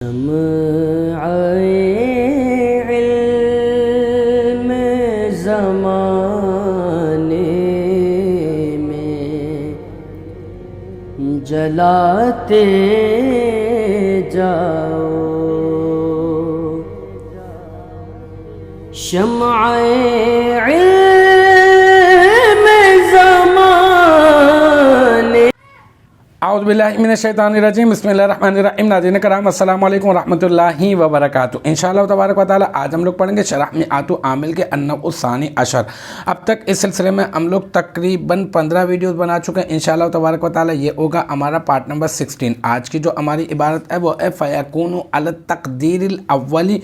شمع علم زمانے میں جلاتے جاؤ، شمع علم زمانے۔ اعوذ باللہ من الشیطان الرجیم، بسم اللہ الرحمن الرحیم۔ ناظرین کرام السلام علیکم ورحمۃ اللہ وبرکاتہ۔ انشاءاللہ تبارک و تعالی آج ہم لوگ پڑھیں گے شرح میعات عامل کے النوع الثانی عشر۔ اب تک اس سلسلے میں ہم لوگ تقریباً 15 ویڈیوز بنا چکے ہیں۔ انشاءاللہ تبارک و تعالی یہ ہوگا ہمارا پارٹ نمبر 16۔ آج کی جو ہماری عبارت ہے وہ ہے فیکون علی التقدیر الاولی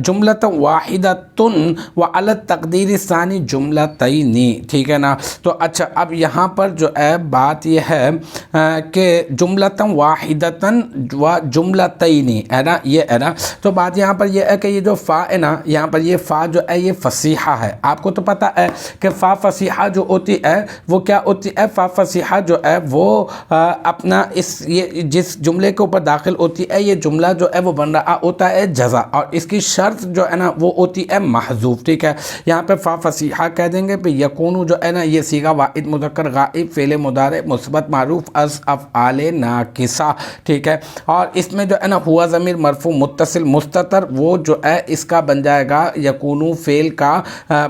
جملۃ واحدۃ وعلی التقدیر الثانی جملتین، ٹھیک ہے نا۔ تو اچھا، اب یہاں پر جو ہے بات یہ ہے کہ جملتاً واحدتاً و جملتینی ہے نا، یہ ہے نا۔ تو بات یہاں پر یہ ہے کہ یہ جو فا ہے نا، یہاں پر یہ فا جو ہے یہ فصیحہ ہے۔ آپ کو تو پتہ ہے کہ فا فصیحہ جو ہوتی ہے وہ کیا ہوتی ہے؟ فا فصیحہ جو ہے وہ اپنا یہ جس جملے کے اوپر داخل ہوتی ہے، یہ جملہ جو ہے وہ بن رہا ہوتا ہے جزا، اور اس کی شرط جو ہے نا وہ ہوتی ہے محذوف، ٹھیک ہے۔ یہاں پہ فا فصیحہ کہہ دیں گے، پہ یکونو جو ہے نا یہ صیغہ واحد مذکر غائب فعل مضارع مثبت معروف از افعال ناقصہ، ٹھیک ہے۔ اور اس میں جو ہے نا ہوا ضمیر مرفوع متصل مستتر، وہ جو ہے اس کا بن جائے گا یکونو فعل کا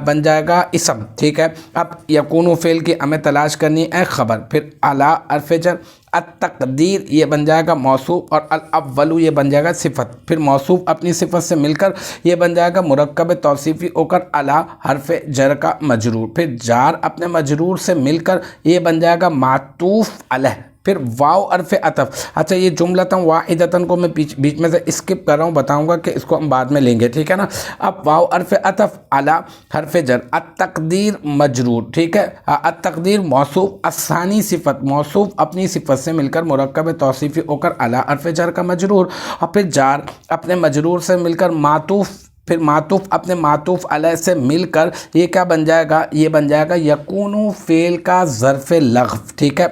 بن جائے گا اسم، ٹھیک ہے۔ اب یکونو فعل کی ہمیں تلاش کرنی ہے خبر، پھر اعلی حرف جر، التقدیر یہ بن جائے گا موصوف، اور الاولو یہ بن جائے گا صفت، پھر موصوف اپنی صفت سے مل کر یہ بن جائے گا مرکب توصیفی ہو کر اعلی حرف جر کا مجرور، پھر جار اپنے مجرور سے مل کر یہ بن جائے گا معطوف علیہ، پھر واو حرف عطف۔ اچھا، یہ جملتاً واحدتاً کو میں بیچ میں سے اسکپ کر رہا ہوں، بتاؤں گا کہ اس کو ہم بعد میں لیں گے، ٹھیک ہے نا۔ اب واو حرف عطف اعلی حرف جر، التقدیر مجرور، ٹھیک ہے، التقدیر موصوف، الثانی صفت موصوف اپنی صفت سے مل کر مرکب توصیفی ہو کر اعلی حرف جر کا مجرور، اور پھر جار اپنے مجرور سے مل کر معطوف، پھر معطوف اپنے معطوف علیہ سے مل کر یہ کیا بن جائے گا؟ یہ بن جائے گا یکونو فعل کا ظرف لغو، ٹھیک ہے۔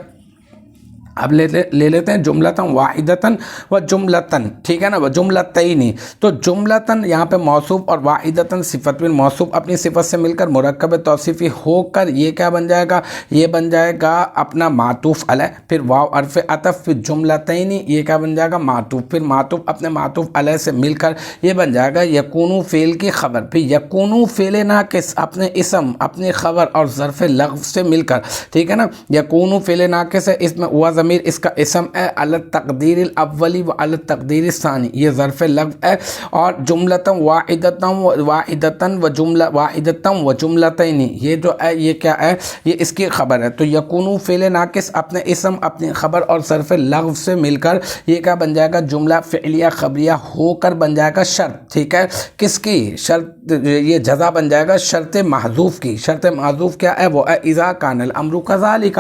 اب لے لیتے ہیں جملتاً واحدتاً و جملتاً، ٹھیک ہے نا، و جملتینی۔ تو جملتاً یہاں پہ موصوف اور واحدتاً صفت، پھر موصوف اپنی صفت سے مل کر مرکب توصیفی ہو کر یہ کیا بن جائے گا؟ یہ بن جائے گا اپنا معطوف علیہ، پھر واو حرف عطف، پھر جملتینی یہ کیا بن جائے گا؟ معطوف، پھر معطوف اپنے معطوف علیہ سے مل کر یہ بن جائے گا یکونو فعل کی خبر، پھر یکونو فعل ناقص اپنے اسم اپنی خبر اور ظرف لغو سے مل کر، ٹھیک ہے نا۔ یکونو فعل ناقص ہے، اس میں ہوا ضمیر اس کا اسم ہے، علی التقدیر الاولی و علی التقدیر الثانی یہ ظرف لغو ہے، اور جملتاً واحدتاً و جملہ واحدتاً و جملتین یہ جو ہے یہ کیا ہے؟ یہ اس کی خبر ہے۔ تو یکونو فعل ناقص اپنے اسم اپنی خبر اور ظرف لغو سے مل کر یہ کیا بن جائے گا؟ جملہ فعلیہ خبریہ ہو کر بن جائے گا شرط، ٹھیک ہے۔ کس کی شرط؟ یہ جزا بن جائے گا شرط محذوف کی۔ شرط محذوف کیا ہے؟ وہ ہے اذا کان الامر کذالک۔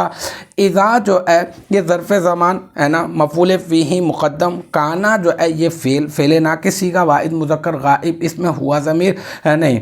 اذا جو ہے یہ ظرف زمان ہے نا، مفعول فیہ مقدم، کانا جو ہے یہ فعل ناقص صیغہ واحد مذکر غائب، اس میں ہوا ضمیر نہیں،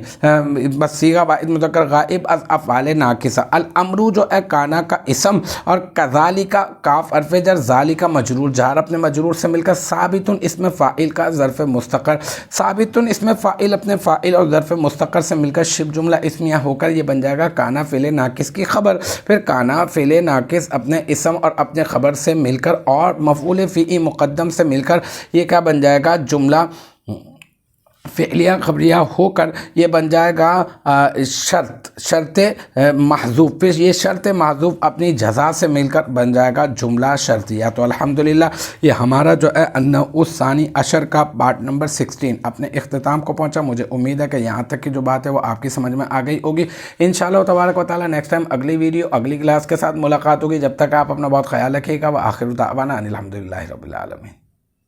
بس صیغہ واحد مذکر غائب از افعال ناقصہ۔ الامر جو ہے کانا کا اسم، اور کذالک کاف حرف جر، ذالک مجرور، جار اپنے مجرور سے مل کر ثابت اس میں فاعل کا ظرف مستقر، ثابت اس میں فاعل اپنے فاعل اور ظرف مستقر سے مل کر شبہ جملہ اسمیہ ہو کر یہ بن جائے گا کانا فعل ناقص کی خبر، پھر کانا فعل ناقص اپنے اسم اور اپنے خبر سے مل کر اور مفعول فیہ مقدم سے مل کر یہ کیا بن جائے گا؟ جملہ فعلیہ خبریہ ہو کر یہ بن جائے گا شرط محذوف، پھر یہ شرط محذوف اپنی جزا سے مل کر بن جائے گا جملہ شرطیہ۔ تو الحمدللہ یہ ہمارا جو ہے النوع الثانی عشر کا پارٹ نمبر 16 اپنے اختتام کو پہنچا۔ مجھے امید ہے کہ یہاں تک کی جو بات ہے وہ آپ کی سمجھ میں آ گئی ہوگی۔ انشاءاللہ تبارک و تعالی نیکسٹ ٹائم اگلی ویڈیو اگلی کلاس کے ساتھ ملاقات ہوگی۔ جب تک آپ اپنا بہت خیال رکھیے گا۔ وآخر دعوانا ان الحمدللہ رب العالمین۔